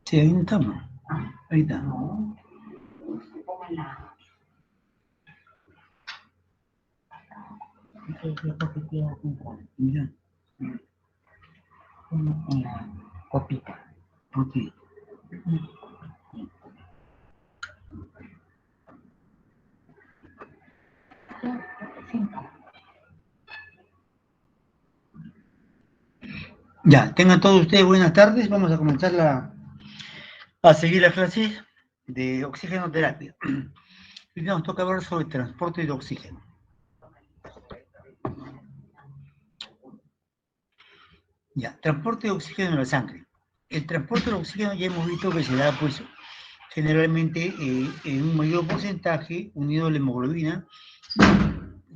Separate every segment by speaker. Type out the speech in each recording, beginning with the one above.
Speaker 1: Sí, ahí estamos. Ahí está. Mira. En la copita. Ok. Ya, tengan todos ustedes buenas tardes. Vamos a comenzar a seguir la clase de oxigenoterapia. Hoy nos toca hablar sobre transporte de oxígeno. Ya, transporte de oxígeno en la sangre. El transporte de oxígeno ya hemos visto que se da, pues, generalmente en un mayor porcentaje unido a la hemoglobina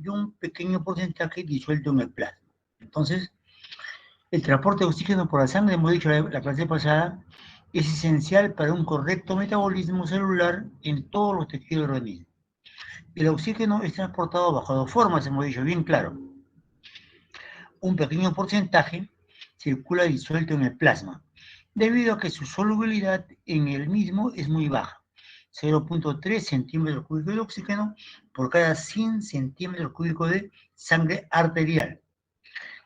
Speaker 1: y un pequeño porcentaje disuelto en el plasma. Entonces, el transporte de oxígeno por la sangre, hemos dicho la clase pasada, es esencial para un correcto metabolismo celular en todos los tejidos del organismo. El oxígeno es transportado bajo dos formas, hemos dicho bien claro. Un pequeño porcentaje circula disuelto en el plasma, debido a que su solubilidad en el mismo es muy baja, 0.3 centímetros cúbicos de oxígeno por cada 100 centímetros cúbicos de sangre arterial.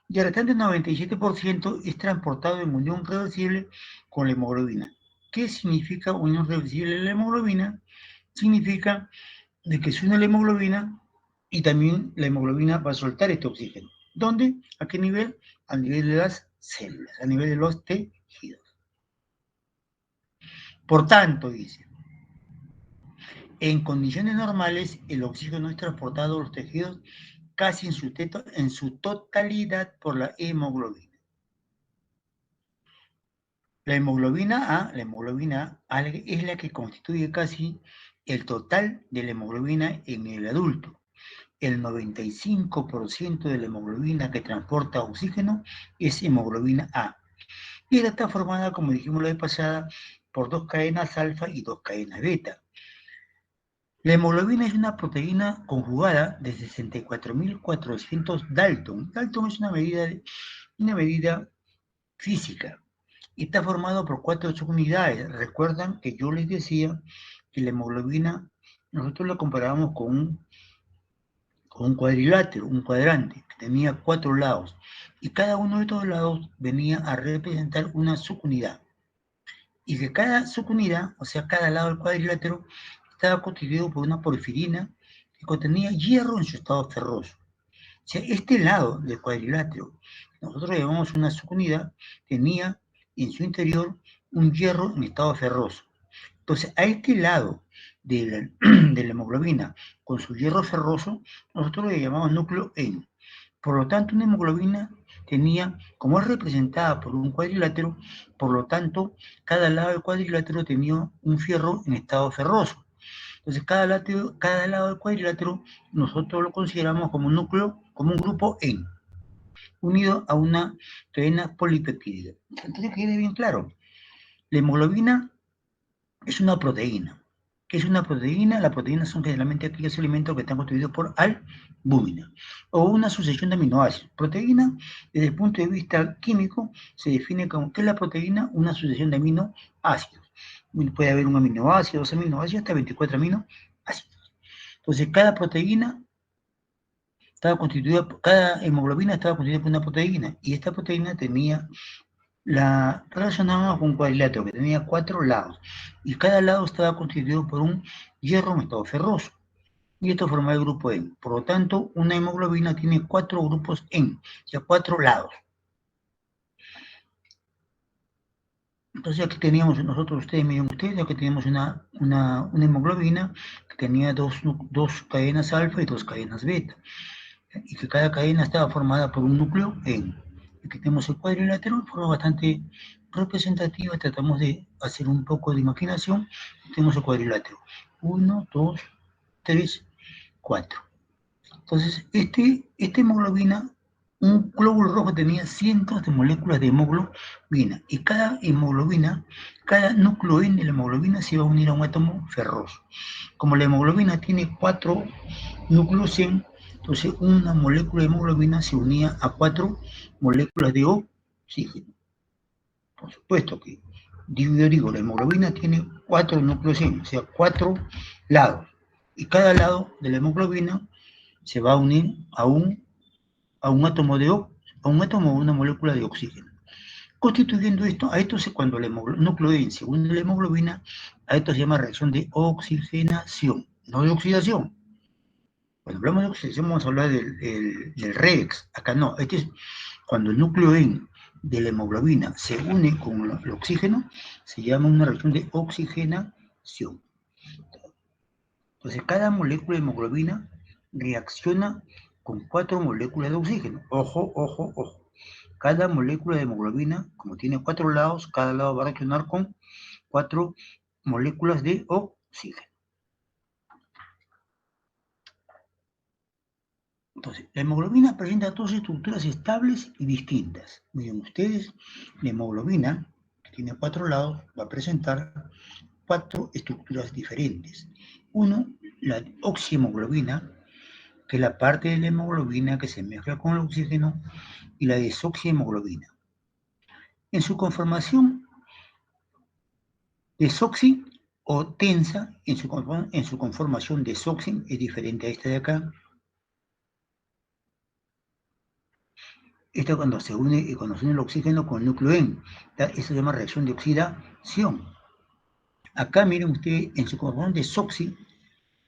Speaker 1: Y el restante 97% es transportado en unión reversible con la hemoglobina. ¿Qué significa unión reversible de la hemoglobina? Significa de que se une la hemoglobina y también la hemoglobina va a soltar este oxígeno. ¿Dónde? ¿A qué nivel? A nivel de las células, a nivel de los tejidos. Por tanto, dice, en condiciones normales el oxígeno es transportado a los tejidos casi en su totalidad por la hemoglobina. La hemoglobina A es la que constituye casi el total de la hemoglobina en el adulto. El 95% de la hemoglobina que transporta oxígeno es hemoglobina A. Y esta está formada, como dijimos la vez pasada, por dos cadenas alfa y dos cadenas beta. La hemoglobina es una proteína conjugada de 64.400 Dalton. Dalton es una medida física. Y está formado por 4 subunidades. Recuerdan que yo les decía que la hemoglobina, nosotros la comparábamos con un cuadrilátero, un cuadrante, que tenía 4 lados. Y cada uno de estos lados venía a representar una subunidad. Y que cada subunidad, o sea, cada lado del cuadrilátero, estaba constituido por una porfirina que contenía hierro en su estado ferroso. O sea, este lado del cuadrilátero, nosotros llamamos una subunidad, tenía en su interior un hierro en estado ferroso. Entonces, a este lado de la hemoglobina con su hierro ferroso, nosotros le llamamos núcleo N. Por lo tanto, una hemoglobina tenía, como es representada por un cuadrilátero, por lo tanto, cada lado del cuadrilátero tenía un fierro en estado ferroso. Entonces, cada lado del cuadrilátero nosotros lo consideramos como un núcleo, como un grupo N, unido a una cadena polipeptídica. Entonces, que quede bien claro, la hemoglobina es una proteína. ¿Qué es una proteína? Las proteínas son generalmente aquellos alimentos que están constituidos por albúmina o una sucesión de aminoácidos. Proteína, desde el punto de vista químico, se define como, ¿qué es la proteína? Una sucesión de aminoácidos. Puede haber un aminoácido, 2 aminoácidos, hasta 24 aminoácidos. Entonces, cada proteína estaba constituida, cada hemoglobina estaba constituida por una proteína, y esta proteína tenía la relacionábamos con un cuadrilátero que tenía 4 lados, y cada lado estaba constituido por un hierro en estado ferroso, y esto formaba el grupo N. Por lo tanto, una hemoglobina tiene 4 grupos N, o sea, 4 lados. Entonces aquí teníamos nosotros, ustedes, miren ustedes, aquí teníamos una hemoglobina que tenía dos cadenas alfa y 2 cadenas beta, y que cada cadena estaba formada por un núcleo N. Aquí tenemos el cuadrilátero de forma bastante representativa, tratamos de hacer un poco de imaginación. Tenemos el cuadrilátero, 1, 2, 3, 4. Entonces, esta hemoglobina, un glóbulo rojo tenía cientos de moléculas de hemoglobina, y cada hemoglobina, cada núcleo N de la hemoglobina se iba a unir a un átomo ferroso. Como la hemoglobina tiene 4 núcleos N, Entonces, una molécula de hemoglobina se unía a 4 moléculas de oxígeno. Por supuesto que, digo, la hemoglobina tiene 4 núcleos N, o sea, 4 lados. Y cada lado de la hemoglobina se va a unir a un átomo a un átomo o una molécula de oxígeno. Constituyendo esto, a esto cuando el núcleo N se une a la hemoglobina, a esto se llama reacción de oxigenación, no de oxidación. Cuando hablamos de oxidación vamos a hablar del redox. Acá no, este es cuando el núcleo N de la hemoglobina se une con el oxígeno, se llama una reacción de oxigenación. Entonces, cada molécula de hemoglobina reacciona con 4 moléculas de oxígeno. Ojo, ojo, ojo. Cada molécula de hemoglobina, como tiene 4 lados, cada lado va a reaccionar con 4 moléculas de oxígeno. Entonces, la hemoglobina presenta dos estructuras estables y distintas. Miren ustedes, la hemoglobina, que tiene 4 lados, va a presentar 4 estructuras diferentes. Uno, la oxihemoglobina, que es la parte de la hemoglobina que se mezcla con el oxígeno, y la desoxihemoglobina. En su conformación desoxi o tensa, en su conformación desoxi es diferente a esta de acá. Esta cuando se une el oxígeno con el núcleo N, eso se llama reacción de oxidación. Acá miren ustedes, en su conformación desoxi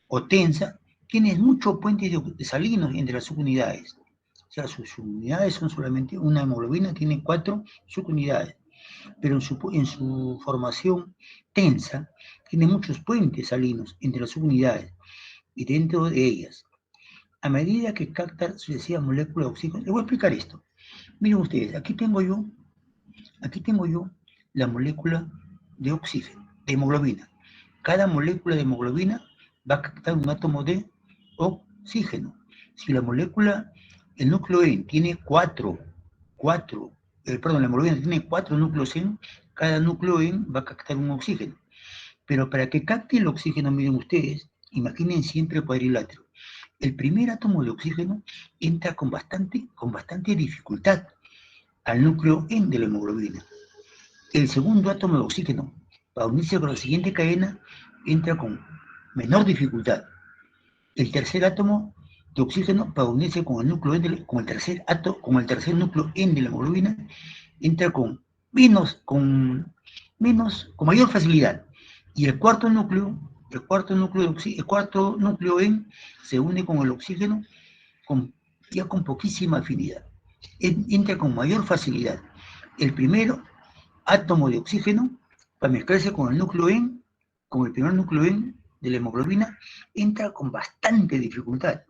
Speaker 1: o tensa, tiene muchos puentes de salinos entre las subunidades. O sea, sus subunidades son solamente una hemoglobina, tiene 4 subunidades, pero en su formación tensa tiene muchos puentes salinos entre las subunidades y dentro de ellas. A medida que captan sucesivas moléculas de oxígeno, les voy a explicar esto. Miren ustedes, aquí tengo yo la molécula de oxígeno, de hemoglobina. Cada molécula de hemoglobina va a captar un átomo de oxígeno. Si la molécula, el núcleo N tiene la hemoglobina tiene 4 núcleos N, cada núcleo N va a captar un oxígeno. Pero para que capte el oxígeno, miren ustedes, imaginen siempre el cuadrilátero. El primer átomo de oxígeno entra con bastante dificultad al núcleo N de la hemoglobina. El segundo átomo de oxígeno, para unirse con la siguiente cadena, entra con menor dificultad. El tercer átomo de oxígeno, para unirse con el núcleo N, con el tercer núcleo N de la hemoglobina, entra con mayor facilidad. Y el cuarto núcleo N se une con el oxígeno ya con poquísima afinidad. Entra con mayor facilidad. El primer átomo de oxígeno, para mezclarse con el núcleo N, con el primer núcleo N de la hemoglobina, entra con bastante dificultad.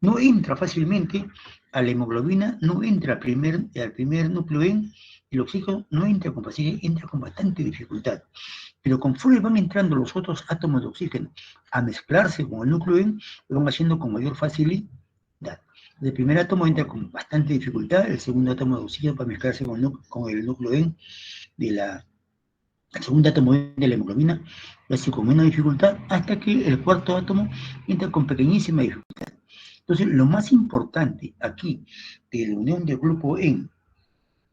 Speaker 1: No entra fácilmente a la hemoglobina, no entra al primer núcleo N, el oxígeno no entra con facilidad, entra con bastante dificultad. Pero conforme van entrando los otros átomos de oxígeno a mezclarse con el núcleo N, lo van haciendo con mayor facilidad. El primer átomo entra con bastante dificultad, el segundo átomo de oxígeno para mezclarse con el núcleo N el segundo átomo de la hemoglobina lo hace con menos dificultad, hasta que el cuarto átomo entra con pequeñísima dificultad. Entonces, lo más importante aquí de la unión del grupo N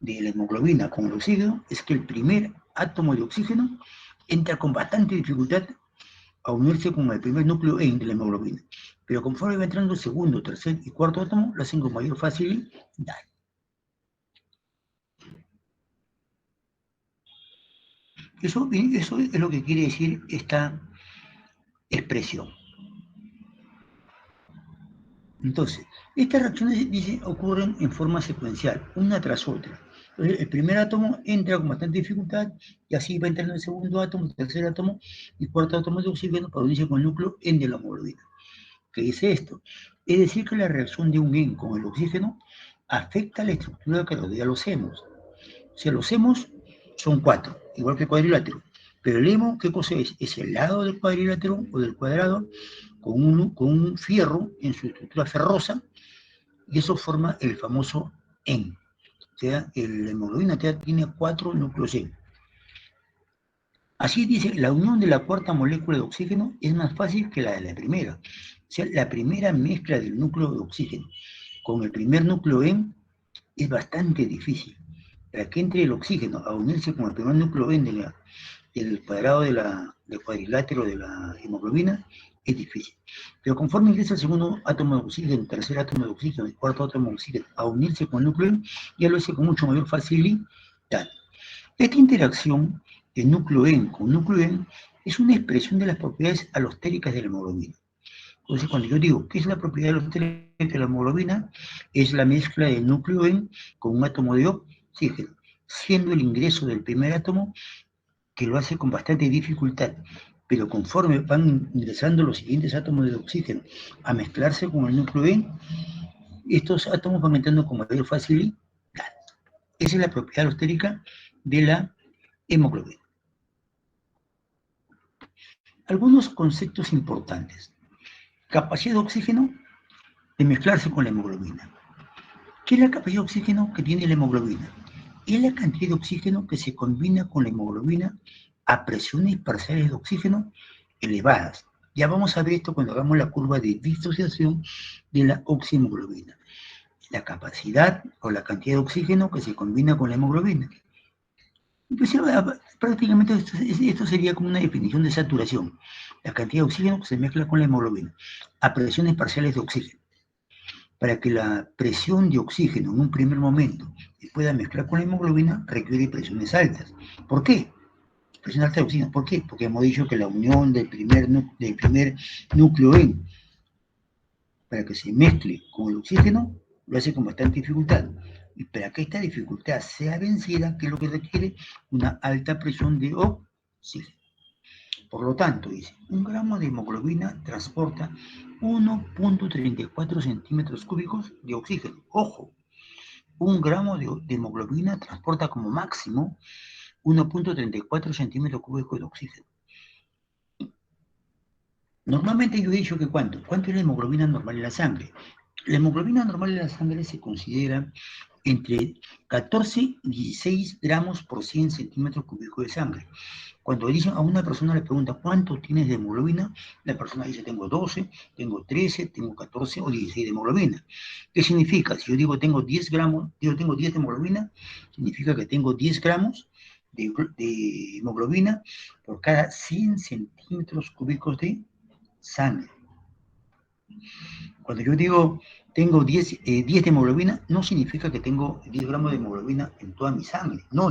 Speaker 1: de la hemoglobina con el oxígeno es que el primer átomo de oxígeno entra con bastante dificultad a unirse con el primer núcleo N de la hemoglobina. Pero conforme va entrando el segundo, tercer y cuarto átomo, lo hacen con mayor facilidad. Eso es lo que quiere decir esta expresión. Entonces, estas reacciones ocurren en forma secuencial, una tras otra. Entonces, el primer átomo entra con bastante dificultad y así va entrando el segundo átomo, el tercer átomo y cuarto átomo de oxígeno para unirse con el núcleo N de la hemoglobina. ¿Qué dice esto? Es decir, que la reacción de un N con el oxígeno afecta la estructura que rodea los hemos. O sea, los hemos son 4, igual que el cuadrilátero. Pero el hemo, ¿qué cosa es? Es el lado del cuadrilátero o del cuadrado con un fierro en su estructura ferrosa, y eso forma el famoso N. O sea, la hemoglobina tiene 4 núcleos N. Así dice, la unión de la cuarta molécula de oxígeno es más fácil que la de la primera, O sea, la primera mezcla del núcleo de oxígeno con el primer núcleo N es bastante difícil. Para que entre el oxígeno a unirse con el primer núcleo N del cuadrado del cuadrilátero de la hemoglobina, es difícil. Pero conforme ingresa el segundo átomo de oxígeno, el tercer átomo de oxígeno, el cuarto átomo de oxígeno, a unirse con el núcleo N, ya lo hace con mucho mayor facilidad. Esta interacción de núcleo N con núcleo N es una expresión de las propiedades alostéricas de la hemoglobina. Entonces, cuando yo digo, ¿qué es la propiedad alostérica de la hemoglobina? Es la mezcla del núcleo N con un átomo de oxígeno, siendo el ingreso del primer átomo que lo hace con bastante dificultad, pero conforme van ingresando los siguientes átomos de oxígeno a mezclarse con el núcleo N, estos átomos van entrando con mayor facilidad. Esa es la propiedad alostérica de la hemoglobina. Algunos conceptos importantes. Capacidad de oxígeno de mezclarse con la hemoglobina. ¿Qué es la capacidad de oxígeno que tiene la hemoglobina? Es la cantidad de oxígeno que se combina con la hemoglobina a presiones parciales de oxígeno elevadas. Ya vamos a ver esto cuando hagamos la curva de disociación de la oxihemoglobina. La capacidad o la cantidad de oxígeno que se combina con la hemoglobina. Pues, prácticamente esto sería como una definición de saturación. La cantidad de oxígeno que se mezcla con la hemoglobina a presiones parciales de oxígeno. Para que la presión de oxígeno en un primer momento se pueda mezclar con la hemoglobina, requiere presiones altas. ¿Por qué? Presión alta de oxígeno. ¿Por qué? Porque hemos dicho que la unión del primer núcleo N para que se mezcle con el oxígeno lo hace con bastante dificultad. Y para que esta dificultad sea vencida, ¿qué es lo que requiere? Una alta presión de oxígeno. Por lo tanto, dice, 1 gramo de hemoglobina transporta 1.34 centímetros cúbicos de oxígeno. Ojo, 1 gramo de hemoglobina transporta como máximo 1.34 centímetros cúbicos de oxígeno. Normalmente yo he dicho que ¿cuánto? ¿Cuánto es la hemoglobina normal en la sangre? La hemoglobina normal en la sangre se considera entre 14 y 16 gramos por 100 centímetros cúbicos de sangre. Cuando dicen a una persona, le preguntan ¿cuánto tienes de hemoglobina? La persona dice tengo 12, tengo 13, tengo 14 o 16 de hemoglobina. ¿Qué significa? Si yo digo tengo 10 gramos, yo tengo 10 de hemoglobina, significa que tengo 10 gramos de hemoglobina por cada 100 centímetros cúbicos de sangre. Cuando yo digo tengo 10 de hemoglobina, no significa que tengo 10 gramos de hemoglobina en toda mi sangre. No.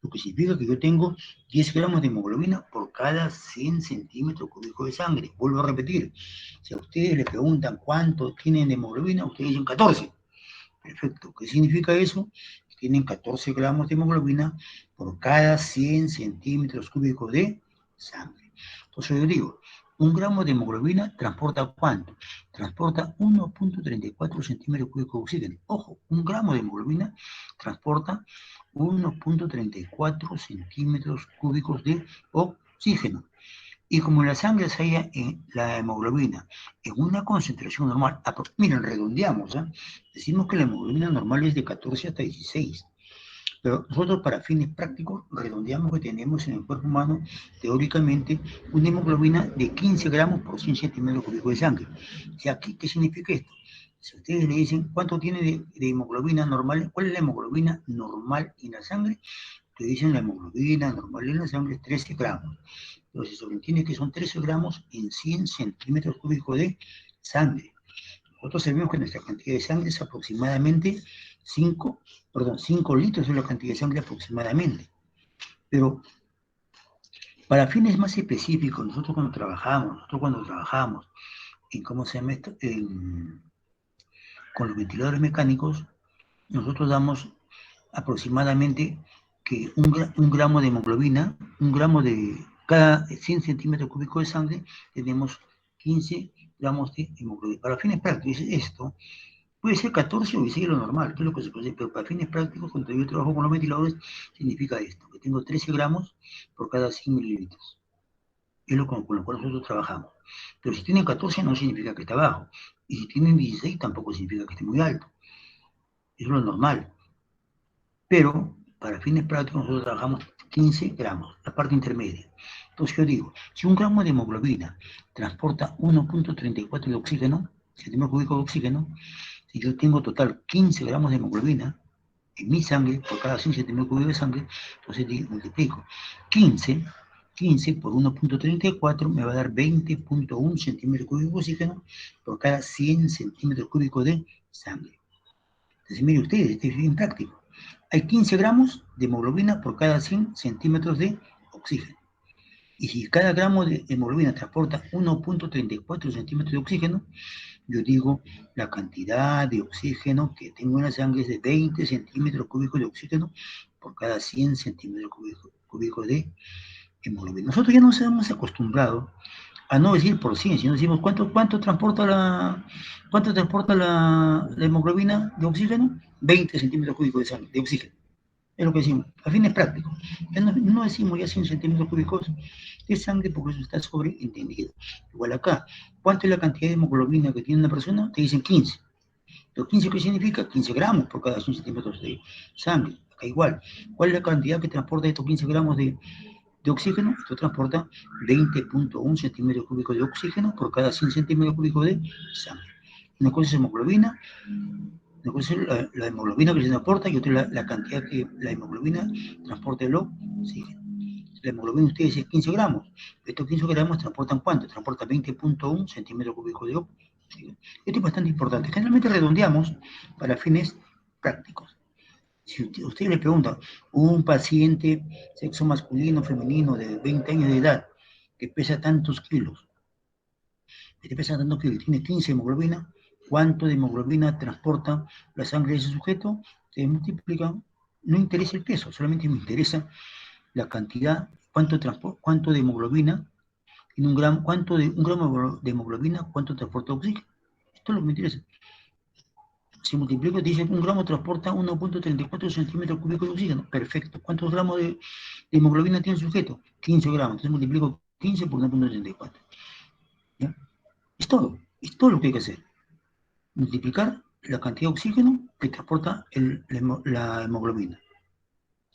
Speaker 1: Lo que significa que yo tengo 10 gramos de hemoglobina por cada 100 centímetros cúbicos de sangre. Vuelvo a repetir, si a ustedes les preguntan cuánto tienen de hemoglobina, ustedes dicen 14. Perfecto. ¿Qué significa eso? Tienen 14 gramos de hemoglobina por cada 100 centímetros cúbicos de sangre. Entonces yo digo, 1 gramo de hemoglobina transporta ¿cuánto? Transporta 1.34 centímetros cúbicos de oxígeno. Ojo, 1 gramo de hemoglobina transporta 1.34 centímetros cúbicos de oxígeno. Y como en la sangre se halla en la hemoglobina en una concentración normal, miren, redondeamos, ¿eh? Decimos que la hemoglobina normal es de 14 hasta 16. Pero nosotros para fines prácticos redondeamos que tenemos en el cuerpo humano teóricamente una hemoglobina de 15 gramos por 100 centímetros cúbicos de sangre. O sea, ¿qué significa esto? Si ustedes le dicen cuánto tiene de hemoglobina normal, ¿cuál es la hemoglobina normal en la sangre? Ustedes dicen la hemoglobina normal en la sangre es 13 gramos. Entonces se sobreentiende que son 13 gramos en 100 centímetros cúbicos de sangre. Nosotros sabemos que nuestra cantidad de sangre es aproximadamente 5 litros es la cantidad de sangre aproximadamente. Pero para fines más específicos, nosotros cuando trabajamos en cómo se llama esto, con los ventiladores mecánicos, nosotros damos aproximadamente que un gramo de hemoglobina, un gramo de cada 100 centímetros cúbicos de sangre, tenemos 15 gramos de hemoglobina. Para fines prácticos, esto puede ser 14 o 16 lo normal, que es lo que se puede hacer, pero para fines prácticos, cuando yo trabajo con los ventiladores, significa esto, que tengo 13 gramos por cada 100 mililitros. Es lo con lo cual nosotros trabajamos. Pero si tienen 14 no significa que está bajo. Y si tienen 16 tampoco significa que esté muy alto. Eso es lo normal. Pero para fines prácticos nosotros trabajamos 15 gramos, la parte intermedia. Entonces yo digo, si 1 gramo de hemoglobina transporta 1.34 de oxígeno, centímetro cúbico de oxígeno, si yo tengo total 15 gramos de hemoglobina en mi sangre, por cada 100 centímetros cúbicos de sangre, entonces multiplico 15 por 1.34 me va a dar 20.1 centímetros cúbicos de oxígeno por cada 100 centímetros cúbicos de sangre. Entonces, mire ustedes, este es bien práctico. Hay 15 gramos de hemoglobina por cada 100 centímetros de oxígeno. Y si cada gramo de hemoglobina transporta 1.34 centímetros de oxígeno, yo digo la cantidad de oxígeno que tengo en la sangre es de 20 centímetros cúbicos de oxígeno por cada 100 centímetros cúbicos de hemoglobina. Nosotros ya nos hemos acostumbrado a no decir por 100, sino decimos cuánto transporta la hemoglobina de oxígeno, 20 centímetros cúbicos de sangre, de oxígeno. Es lo que decimos, a fines prácticos. Ya no decimos ya 100 centímetros cúbicos de sangre porque eso está sobreentendido. Igual acá, ¿cuánto es la cantidad de hemoglobina que tiene una persona? Te dicen 15. ¿Pero 15 qué significa? 15 gramos por cada 100 centímetros de sangre. Acá igual. ¿Cuál es la cantidad que transporta estos 15 gramos de oxígeno? Esto transporta 20.1 centímetros cúbicos de oxígeno por cada 100 centímetros cúbicos de sangre. Una cosa es hemoglobina, una cosa es la hemoglobina que se transporta y otra es la cantidad que la hemoglobina transporta el oxígeno. La hemoglobina ustedes es 15 gramos. Estos 15 gramos transportan ¿cuánto? Transportan 20.1 centímetros cúbicos de oxígeno. Esto es bastante importante. Generalmente redondeamos para fines prácticos. Si usted le pregunta, un paciente sexo masculino, femenino, de 20 años de edad, que pesa tantos kilos, tiene 15 de hemoglobina, ¿cuánto de hemoglobina transporta la sangre de ese sujeto? Se multiplica, no interesa el peso, solamente me interesa la cantidad, cuánto de hemoglobina, en un gramo, un gramo de hemoglobina, cuánto transporta oxígeno. Esto es lo que me interesa. Si multiplico, dice 1 gramo transporta 1.34 centímetros cúbicos de oxígeno. Perfecto. ¿Cuántos gramos de hemoglobina tiene el sujeto? 15 gramos. Entonces multiplico 15 por 1.34. ¿Ya? Es todo lo que hay que hacer. Multiplicar la cantidad de oxígeno que transporta la hemoglobina.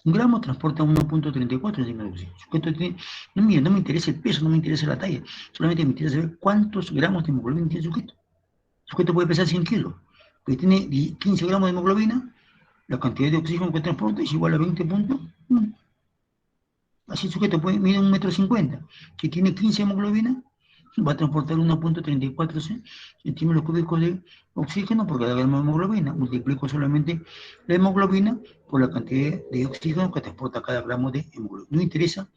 Speaker 1: 1 gramo transporta 1.34 centímetros de oxígeno. No me interesa el peso, no me interesa la talla. Solamente me interesa saber cuántos gramos de hemoglobina tiene el sujeto. El sujeto puede pesar 100 kilos. Porque tiene 15 gramos de hemoglobina, la cantidad de oxígeno que transporta es igual a 20.1. Así el sujeto mide 1,50 m, que tiene 15 hemoglobina, va a transportar 1.34 centímetros cúbicos de oxígeno por cada gramo de hemoglobina. Multiplico solamente la hemoglobina por la cantidad de oxígeno que transporta cada gramo de hemoglobina. No interesa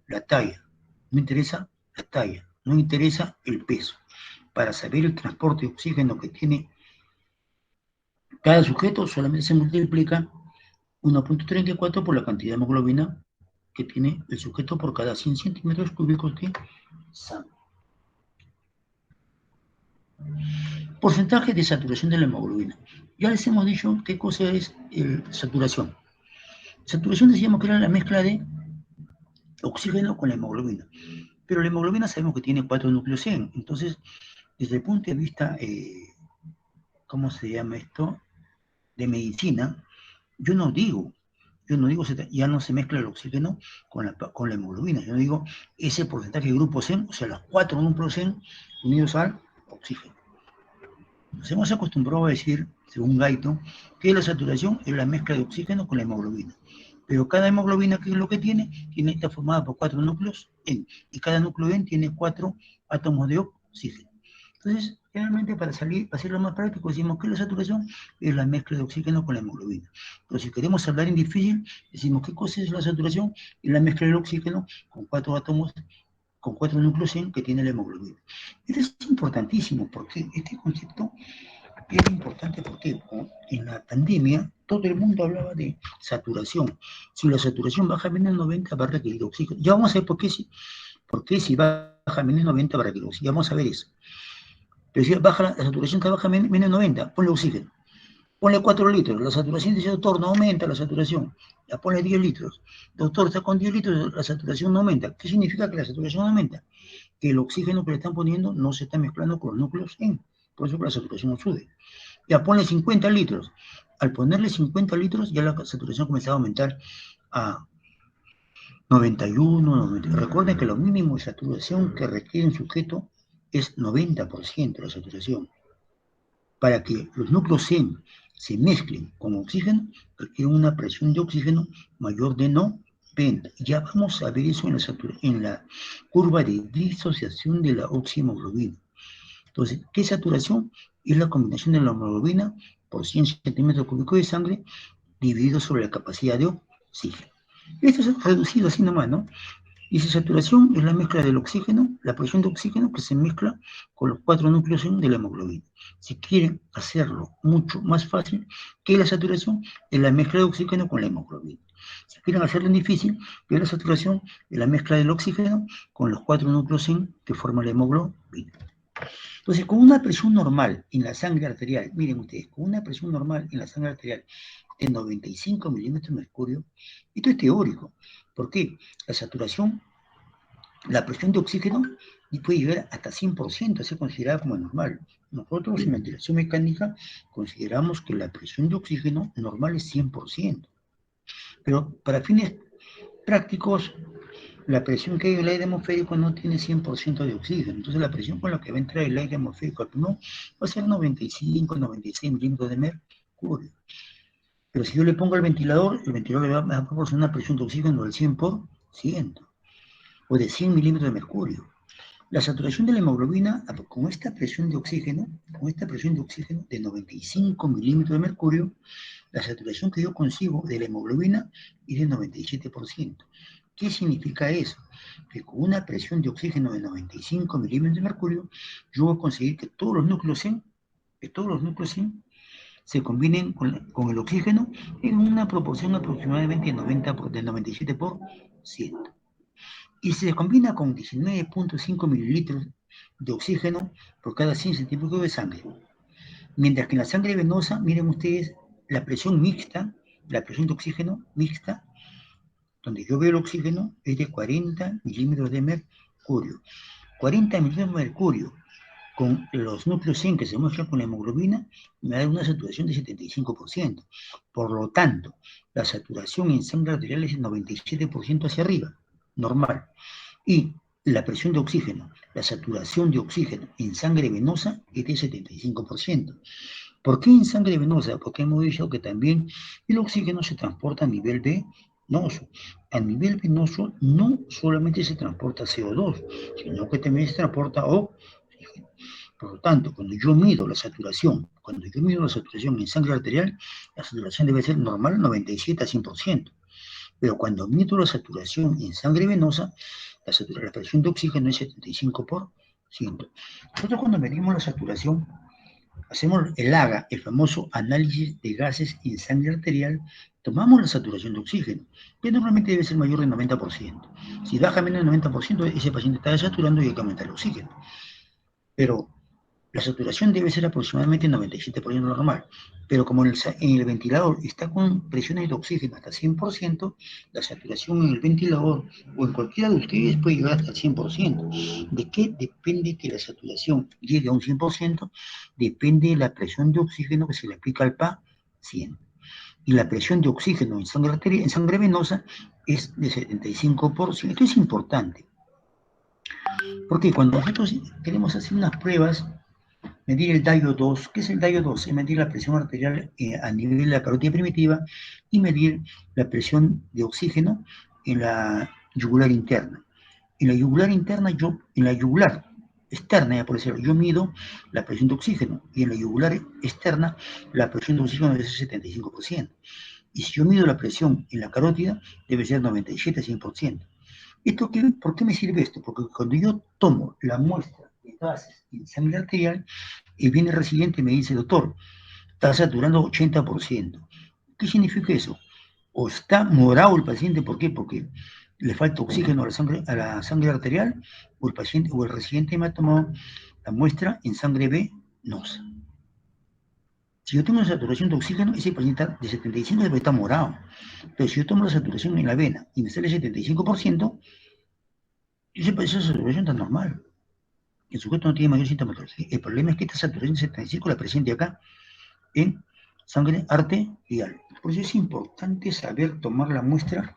Speaker 1: la talla, no interesa la talla, no interesa el peso. Para saber el transporte de oxígeno que tiene cada sujeto, solamente se multiplica 1.34 por la cantidad de hemoglobina que tiene el sujeto por cada 100 centímetros cúbicos de sangre. Porcentaje de saturación de la hemoglobina. Ya les hemos dicho qué cosa es saturación. Saturación decíamos que era la mezcla de oxígeno con la hemoglobina. Pero la hemoglobina sabemos que tiene 4 núcleos en. Entonces, desde el punto de vista, ¿cómo se llama esto? De medicina, yo no digo, ya no se mezcla el oxígeno con la hemoglobina. Yo digo ese porcentaje de grupos en, o sea, los 4 núcleos en unidos al oxígeno. Nos hemos acostumbrado a decir, según Gaito, que la saturación es la mezcla de oxígeno con la hemoglobina. Pero cada hemoglobina, ¿qué es lo que tiene? Está formada por 4 núcleos en, y cada núcleo en tiene 4 átomos de oxígeno. Entonces, generalmente para hacerlo más práctico, decimos que la saturación es la mezcla de oxígeno con la hemoglobina. Pero si queremos hablar en difícil, decimos qué cosa es la saturación, es la mezcla del oxígeno con 4 átomos, con 4 núcleos en que tiene la hemoglobina. Esto es importantísimo porque este concepto es importante porque en la pandemia todo el mundo hablaba de saturación. Si la saturación baja a menos 90 va a requerir oxígeno. Ya vamos a ver por qué si baja a menos 90 va a requerir oxígeno. Ya vamos a ver eso. Pero si baja la saturación está baja a menos 90, ponle oxígeno. Ponle 4 litros. La saturación dice, doctor, no aumenta la saturación. Ya ponle 10 litros. Doctor, está con 10 litros, la saturación no aumenta. ¿Qué significa que la saturación no aumenta? Que el oxígeno que le están poniendo no se está mezclando con los núcleos en. Por eso que la saturación no sube. Ya ponle 50 litros. Al ponerle 50 litros, ya la saturación comenzaba a aumentar a 91, 90. Recuerden que lo mínimo de saturación que requiere un sujeto es 90% de la saturación. Para que los núcleos se mezclen con oxígeno, requieren una presión de oxígeno mayor de 90. Ya vamos a ver eso en la curva de disociación de la oxihemoglobina. Entonces, ¿qué saturación? Es la combinación de la hemoglobina por 100 centímetros cúbicos de sangre dividido sobre la capacidad de oxígeno. Esto es reducido así nomás, ¿no? Y su saturación es la mezcla del oxígeno, la presión de oxígeno que se mezcla con los 4 núcleos de la hemoglobina. Si quieren hacerlo mucho más fácil que la saturación, es la mezcla de oxígeno con la hemoglobina. Si quieren hacerlo difícil, que la saturación es la mezcla del oxígeno con los 4 núcleos que forman la hemoglobina. Entonces, con una presión normal en la sangre arterial, miren ustedes, con una presión normal en la sangre arterial de 95 milímetros de mercurio, esto es teórico. ¿Por qué? La saturación, la presión de oxígeno puede llegar hasta 100%, se considera como normal. Nosotros en ventilación mecánica consideramos que la presión de oxígeno normal es 100%. Pero para fines prácticos, la presión que hay en el aire atmosférico no tiene 100% de oxígeno. Entonces la presión con la que va a entrar el aire atmosférico al pulmón va a ser 95, 96 milímetros de mercurio. Pero si yo le pongo al ventilador, el ventilador le va a proporcionar una presión de oxígeno del 100%, o de 100 milímetros de mercurio. La saturación de la hemoglobina, con esta presión de oxígeno de 95 milímetros de mercurio, la saturación que yo consigo de la hemoglobina es de 97%. ¿Qué significa eso? Que con una presión de oxígeno de 95 milímetros de mercurio, yo voy a conseguir que todos los núcleos se combinen con el oxígeno en una proporción aproximadamente del 97%. Y se combina con 19.5 mililitros de oxígeno por cada 100 centímetros de sangre. Mientras que en la sangre venosa, miren ustedes, la presión de oxígeno mixta, donde yo veo el oxígeno, es de 40 milímetros de mercurio. 40 milímetros de mercurio con los núcleos 100 que se muestran con la hemoglobina, me da una saturación de 75%. Por lo tanto, la saturación en sangre arterial es de 97% hacia arriba, normal. Y la presión de oxígeno, la saturación de oxígeno en sangre venosa es de 75%. ¿Por qué en sangre venosa? Porque hemos dicho que también el oxígeno se transporta a nivel venoso. A nivel venoso no solamente se transporta CO2, sino que también se transporta oxígeno. Por lo tanto, cuando yo mido la saturación en sangre arterial, la saturación debe ser normal 97 a 100%. Pero cuando mido la saturación en sangre venosa, la presión de oxígeno es 75%. Nosotros cuando medimos la saturación, hacemos el AGA, el famoso análisis de gases en sangre arterial, tomamos la saturación de oxígeno, que normalmente debe ser mayor del 90%. Si baja menos del 90%, ese paciente está desaturando y hay que aumentar el oxígeno. Pero la saturación debe ser aproximadamente 97% normal, pero como en el ventilador está con presiones de oxígeno hasta 100%, la saturación en el ventilador o en cualquiera de ustedes puede llegar hasta el 100%. ¿De qué depende que la saturación llegue a un 100%? Depende de la presión de oxígeno que se le aplica al paciente. Y la presión de oxígeno en sangre venosa es de 75%. Esto es importante, porque cuando nosotros queremos hacer unas pruebas, medir el DAIO2. ¿Qué es el DAIO2? Es medir la presión arterial a nivel de la carótida primitiva y medir la presión de oxígeno en la yugular interna. En la yugular interna, en la yugular externa, ya por decirlo, yo mido la presión de oxígeno y en la yugular externa la presión de oxígeno debe ser 75%. Y si yo mido la presión en la carótida, debe ser 97 a 100%. ¿Por qué me sirve esto? Porque cuando yo tomo la muestra de gases en sangre arterial, y viene el residente y me dice, doctor, está saturando 80%. ¿Qué significa eso? O está morado el paciente, ¿por qué? Porque le falta oxígeno a la sangre arterial, o el residente me ha tomado la muestra en sangre venosa. Si yo tengo una saturación de oxígeno, ese paciente está de 75 debe estar morado. Pero si yo tomo la saturación en la vena y me sale 75%, esa saturación está normal. El sujeto no tiene mayor sintomatología. El problema es que esta saturación de 75 la presente acá en sangre arterial. Por eso es importante saber tomar la muestra.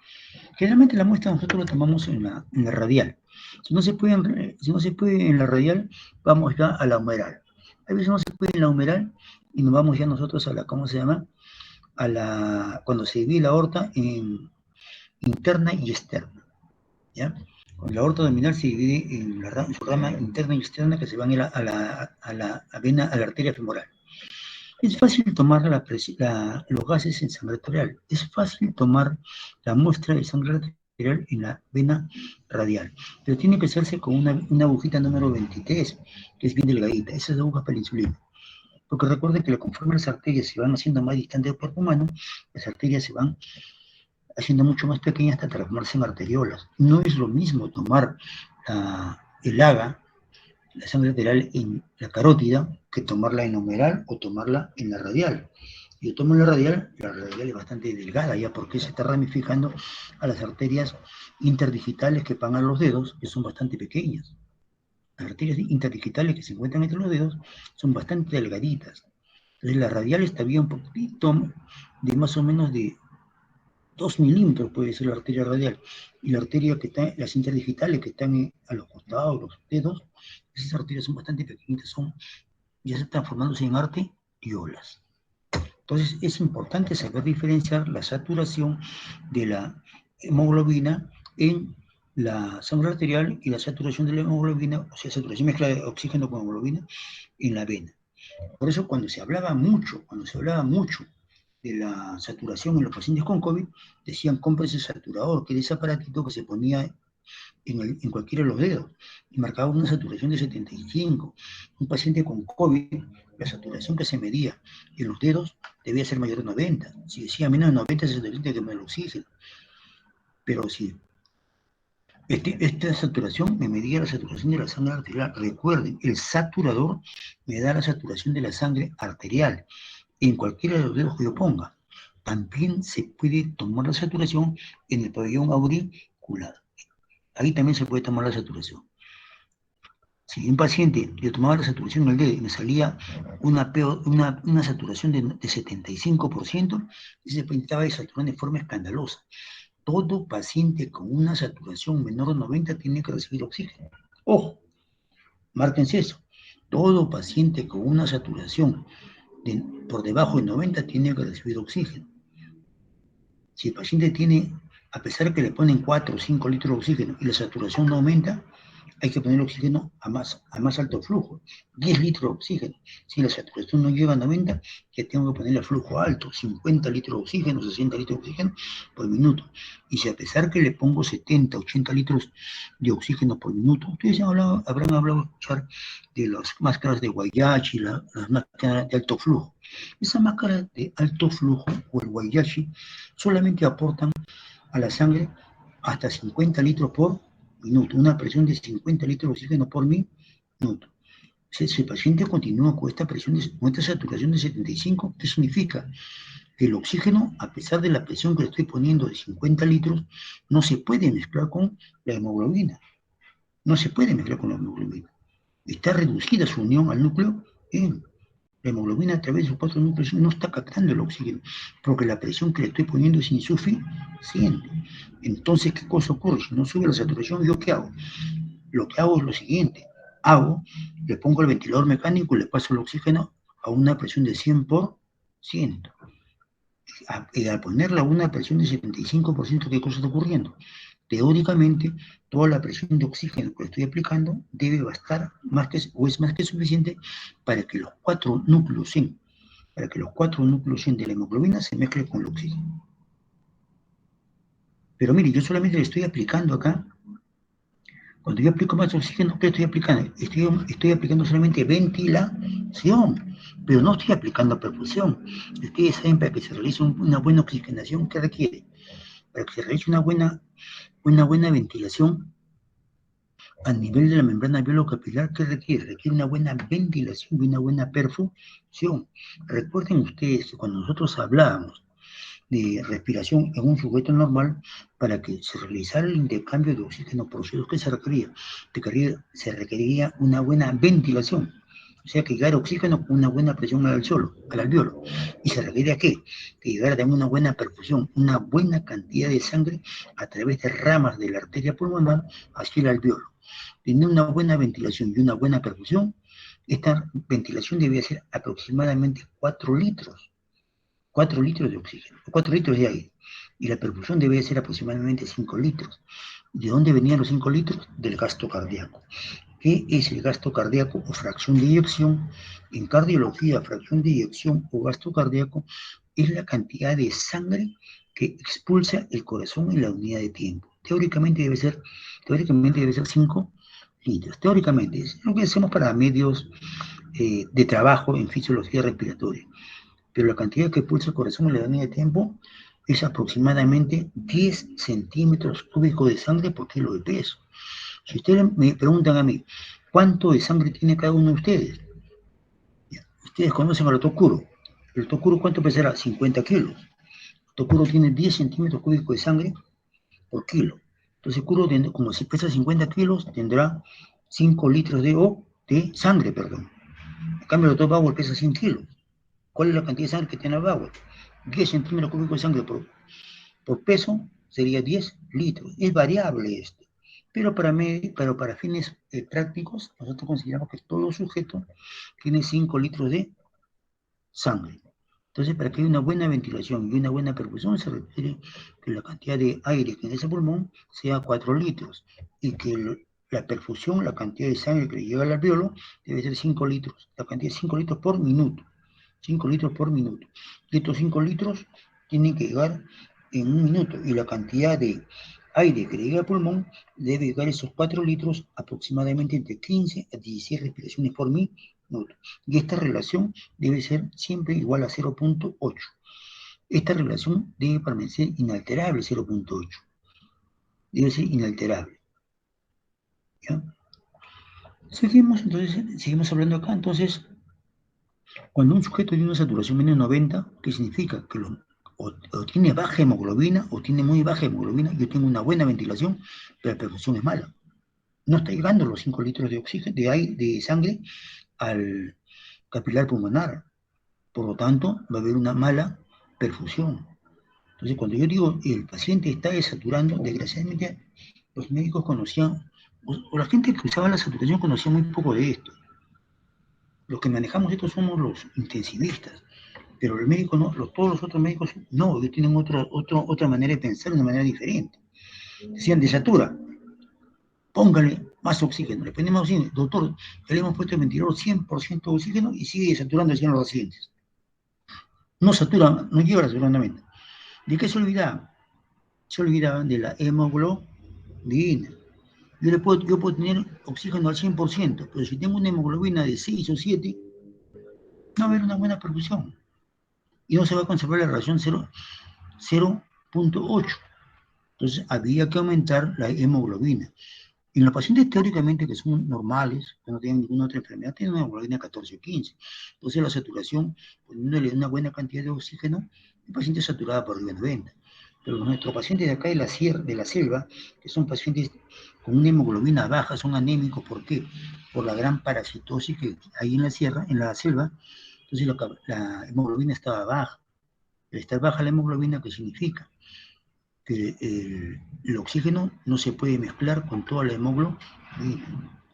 Speaker 1: Generalmente la muestra nosotros la tomamos en la radial. Si no se puede en la radial, vamos ya a la humeral. A veces no se puede en la humeral y nos vamos ya nosotros a la, ¿cómo se llama? Cuando se divide la aorta en interna y externa, ¿ya? Cuando la aorta abdominal se divide en su rama interna y externa que se van a la vena, a la arteria femoral. Es fácil tomar los gases en sangre arterial. Es fácil tomar la muestra de sangre arterial en la vena radial. Pero tiene que hacerse con una agujita número 23, que es bien delgadita. Esa es la aguja para la insulina. Porque recuerden que conforme las arterias se van haciendo más distantes del cuerpo humano, las arterias se van haciendo mucho más pequeñas hasta transformarse en arteriolas. No es lo mismo tomar el AGA, la sangre arterial en la carótida, que tomarla en la humeral o tomarla en la radial. Yo tomo la radial es bastante delgada ya porque se está ramificando a las arterias interdigitales que van a los dedos, que son bastante pequeñas. Las arterias interdigitales que se encuentran entre los dedos son bastante delgaditas. Entonces la radial está bien un poquito de más o menos de 2 milímetros puede ser la arteria radial, y la arteria que está, las interdigitales que están a los costados, los dedos, esas arterias son bastante pequeñitas, ya se están formándose en arteriolas. Entonces es importante saber diferenciar la saturación de la hemoglobina en la sangre arterial y la saturación de la hemoglobina, o sea, saturación mezcla de oxígeno con hemoglobina en la vena. Por eso cuando se hablaba mucho de la saturación en los pacientes con COVID, decían cómprese saturador, que era ese aparatito que se ponía en cualquiera de los dedos y marcaba una saturación de 75. Un paciente con COVID, la saturación que se medía en los dedos debía ser mayor de 90. Si decía menos de 90, se necesita que me lo oxígeno. Pero si esta saturación me medía la saturación de la sangre arterial. Recuerden, el saturador me da la saturación de la sangre arterial en cualquiera de los dedos que yo ponga. También se puede tomar la saturación en el pabellón auricular. Ahí también se puede tomar la saturación. Si un paciente yo tomaba la saturación en el dedo y me salía una saturación de 75%, ese paciente estaba desaturando de forma escandalosa. Todo paciente con una saturación menor de 90 tiene que recibir oxígeno. Ojo, márquense eso. Todo paciente con una saturación por debajo de 90 tiene que recibir oxígeno. Si el paciente tiene, a pesar que le ponen 4 o 5 litros de oxígeno y la saturación no aumenta, hay que poner oxígeno a más alto flujo, 10 litros de oxígeno. Si la saturación no llega a 90, ya tengo que ponerle flujo alto, 50 litros de oxígeno, 60 litros de oxígeno por minuto. Y si a pesar que le pongo 70, 80 litros de oxígeno por minuto, ustedes habrán hablado escuchar de las máscaras de Waiyashi, las máscaras de alto flujo. Esas máscaras de alto flujo o el Waiyashi solamente aportan a la sangre hasta 50 litros por minuto, una presión de 50 litros de oxígeno por minuto. Si el paciente continúa con esta presión, con esta saturación de 75, ¿qué significa? Que el oxígeno, a pesar de la presión que le estoy poniendo de 50 litros, no se puede mezclar con la hemoglobina. No se puede mezclar con la hemoglobina. Está reducida su unión al núcleo en la hemoglobina a través de sus 4 núcleos no está captando el oxígeno, porque la presión que le estoy poniendo es insuficiente. Entonces, ¿qué cosa ocurre? Si no sube la saturación, ¿yo qué hago? Lo que hago es lo siguiente. Le pongo el ventilador mecánico y le paso el oxígeno a una presión de 100%. Y al ponerla a una presión de 75%, ¿qué cosa está ocurriendo? Teóricamente, toda la presión de oxígeno que estoy aplicando debe bastar es más que suficiente para que los 4 núcleos 100 de la hemoglobina se mezclen con el oxígeno. Pero mire, yo solamente le estoy aplicando acá, cuando yo aplico más oxígeno, ¿qué estoy aplicando? Estoy aplicando solamente ventilación, pero no estoy aplicando perfusión. Ustedes saben, para que se realice una buena oxigenación, ¿qué requiere? Para que se realice una buena ventilación a nivel de la membrana alveolo-capilar, ¿qué requiere? Requiere una buena ventilación y una buena perfusión. Recuerden ustedes que cuando nosotros hablábamos de respiración en un sujeto normal, para que se realizara el intercambio de oxígeno por CO2, ¿qué se requería? Se requería una buena ventilación. O sea, que llegara oxígeno con una buena presión al alveolo. ¿Y se refiere a qué? Que llegara también una buena perfusión, una buena cantidad de sangre a través de ramas de la arteria pulmonar hacia el alveolo. Tener una buena ventilación y una buena perfusión, esta ventilación debe ser aproximadamente 4 litros. 4 litros de oxígeno, 4 litros de aire. Y la perfusión debe ser aproximadamente 5 litros. ¿De dónde venían los 5 litros? Del gasto cardíaco. ¿Qué es el gasto cardíaco o fracción de eyección? En cardiología, fracción de eyección o gasto cardíaco es la cantidad de sangre que expulsa el corazón en la unidad de tiempo. Teóricamente debe ser 5 litros. Teóricamente, es lo que hacemos para medios de trabajo en fisiología respiratoria. Pero la cantidad que expulsa el corazón en la unidad de tiempo es aproximadamente 10 centímetros cúbicos de sangre por kilo de peso. Si ustedes me preguntan a mí, ¿cuánto de sangre tiene cada uno de ustedes? Ustedes conocen al Tokuro. ¿El Tokuro cuánto pesará? 50 kilos. El Tokuro tiene 10 centímetros cúbicos de sangre por kilo. Entonces, el Kuro, como si pesa 50 kilos, tendrá 5 litros de sangre, perdón. En cambio, el Dr. Bauer pesa 100 kilos. ¿Cuál es la cantidad de sangre que tiene el Bauer? 10 centímetros cúbicos de sangre por peso sería 10 litros. Es variable esto. Pero para fines prácticos, nosotros consideramos que todo sujeto tiene 5 litros de sangre. Entonces, para que haya una buena ventilación y una buena perfusión, se requiere que la cantidad de aire que en ese pulmón sea 4 litros y que la perfusión, la cantidad de sangre que le llega al alveolo, debe ser 5 litros. La cantidad de 5 litros por minuto. 5 litros por minuto. Y estos 5 litros tienen que llegar en un minuto y la cantidad de aire que le llega al pulmón debe llegar a esos 4 litros aproximadamente entre 15 a 16 respiraciones por minuto. Y esta relación debe ser siempre igual a 0.8. Esta relación debe permanecer inalterable, 0.8. Debe ser inalterable. ¿Ya? Seguimos hablando acá. Entonces, cuando un sujeto tiene una saturación menos de 90, ¿qué significa? Que o tiene baja hemoglobina o tiene muy baja hemoglobina. Yo tengo una buena ventilación, pero la perfusión es mala. No está llegando los 5 litros de oxígeno, de sangre al capilar pulmonar. Por lo tanto, va a haber una mala perfusión. Entonces, cuando yo digo el paciente está desaturando, desgraciadamente los médicos conocían, o la gente que usaba la saturación conocía muy poco de esto. Los que manejamos esto somos los intensivistas, pero el médico no, todos los otros médicos no, ellos tienen otra manera de pensar, una manera diferente. Decían, desatura, póngale más oxígeno, le ponemos oxígeno, doctor, le hemos puesto el ventilador 100% de oxígeno y sigue desaturando, decían los pacientes. No satura, no llega a saturamiento. ¿De qué se olvidaban? Se olvidaban de la hemoglobina. Yo puedo tener oxígeno al 100%, pero si tengo una hemoglobina de 6 o 7, no va a haber una buena perfusión. Y no se va a conservar la relación 0.8. Entonces había que aumentar la hemoglobina. Y los pacientes teóricamente que son normales, que no tienen ninguna otra enfermedad, tienen una hemoglobina 14 o 15. Entonces la saturación, poniéndole una buena cantidad de oxígeno, el paciente es saturado por arriba de 90. Pero nuestros pacientes de acá de la selva, que son pacientes con una hemoglobina baja, son anémicos. ¿Por qué? Por la gran parasitosis que hay en la selva. Entonces la hemoglobina estaba baja. Al estar baja la hemoglobina, ¿qué significa? Que el oxígeno no se puede mezclar con toda la hemoglobina.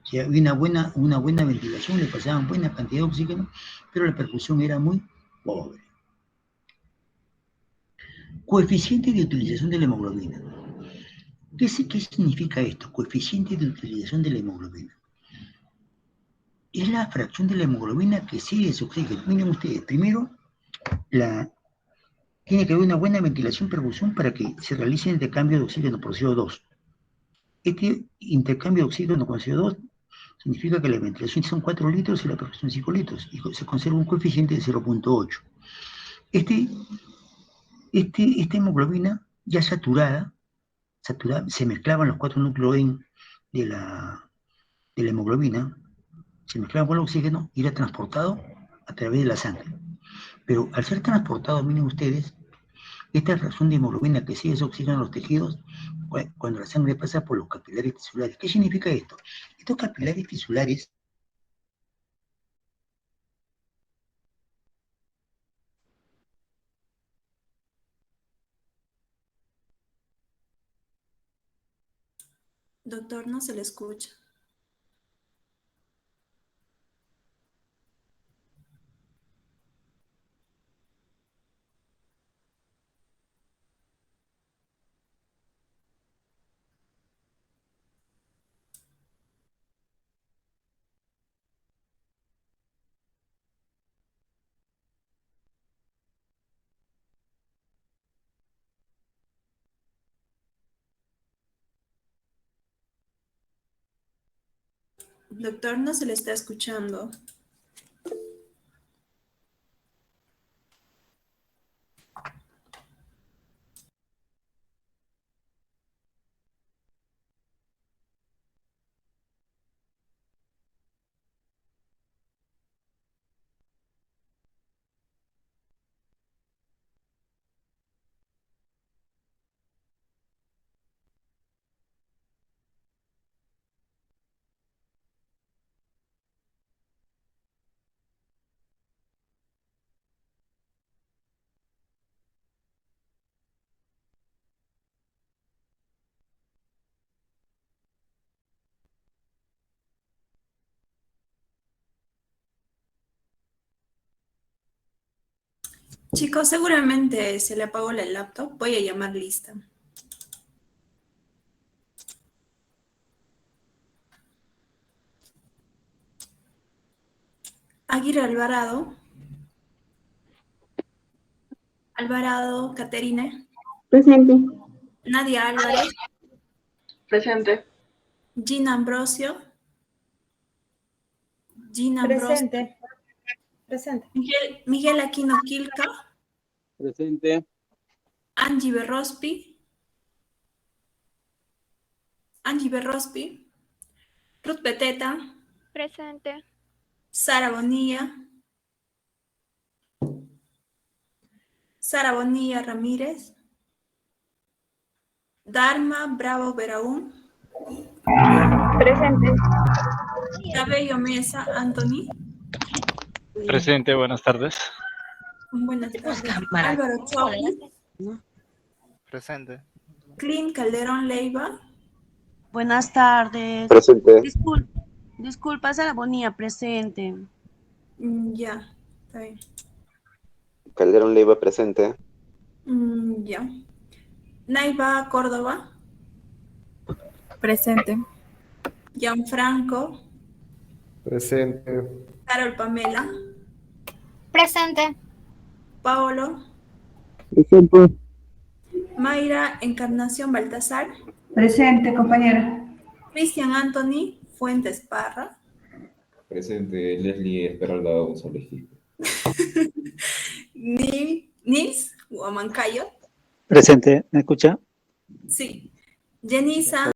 Speaker 1: Si había una buena ventilación, le pasaban buena cantidad de oxígeno, pero la perfusión era muy pobre. Coeficiente de utilización de la hemoglobina. ¿Qué significa esto? Coeficiente de utilización de la hemoglobina. Es la fracción de la hemoglobina que sigue ese oxígeno. Miren ustedes, primero, tiene que haber una buena ventilación perfusión para que se realice el intercambio de oxígeno por CO2. Este intercambio de oxígeno con CO2 significa que la ventilación son 4 litros y la perfusión 5 litros, y se conserva un coeficiente de 0.8. Esta hemoglobina ya saturada, se mezclaban los 4 núcleos de la hemoglobina, se mezclaban con el oxígeno y era transportado a través de la sangre. Pero al ser transportado, miren ustedes, esta reacción de hemoglobina que sigue ese oxígeno en los tejidos, cuando la sangre pasa por los capilares tisulares. ¿Qué significa esto? Estos capilares tisulares
Speaker 2: Doctor, no se le escucha. Doctor, no se le está escuchando. Chicos, seguramente se le apagó la laptop. Voy a llamar lista. Aguirre Alvarado. Alvarado, Caterina.
Speaker 3: Presente.
Speaker 2: Nadia Álvarez.
Speaker 4: Presente.
Speaker 2: Gina Ambrosio. Gina Ambrosio.
Speaker 5: Presente. Presente.
Speaker 2: Miguel Aquino Quilca.
Speaker 6: Presente.
Speaker 2: Angie Berrospi. Angie Berrospi. Ruth Beteta.
Speaker 7: Presente.
Speaker 2: Sara Bonilla. Sara Bonilla Ramírez. Dharma Bravo Veraún.
Speaker 3: Presente.
Speaker 2: Cabello Mesa Anthony.
Speaker 6: Presente, buenas tardes.
Speaker 2: Buenas tardes. Álvaro Chopi.
Speaker 8: Presente.
Speaker 2: Clint Calderón Leiva.
Speaker 9: Buenas tardes.
Speaker 10: Presente.
Speaker 9: Disculpa, Sara Bonilla, presente.
Speaker 2: Ya, está bien.
Speaker 10: Calderón Leiva, presente.
Speaker 2: Ya. Naiva Córdoba.
Speaker 5: Presente.
Speaker 2: Gianfranco.
Speaker 11: Presente.
Speaker 2: Carol Pamela.
Speaker 7: Presente.
Speaker 2: Paolo.
Speaker 6: Presente.
Speaker 2: Mayra Encarnación Baltasar.
Speaker 5: Presente, compañera.
Speaker 2: Cristian Anthony Fuentes Parra.
Speaker 11: Presente. Leslie Esmeralda González.
Speaker 2: Nils Huamancayo.
Speaker 6: Presente, ¿me escucha?
Speaker 2: Sí. Jenisa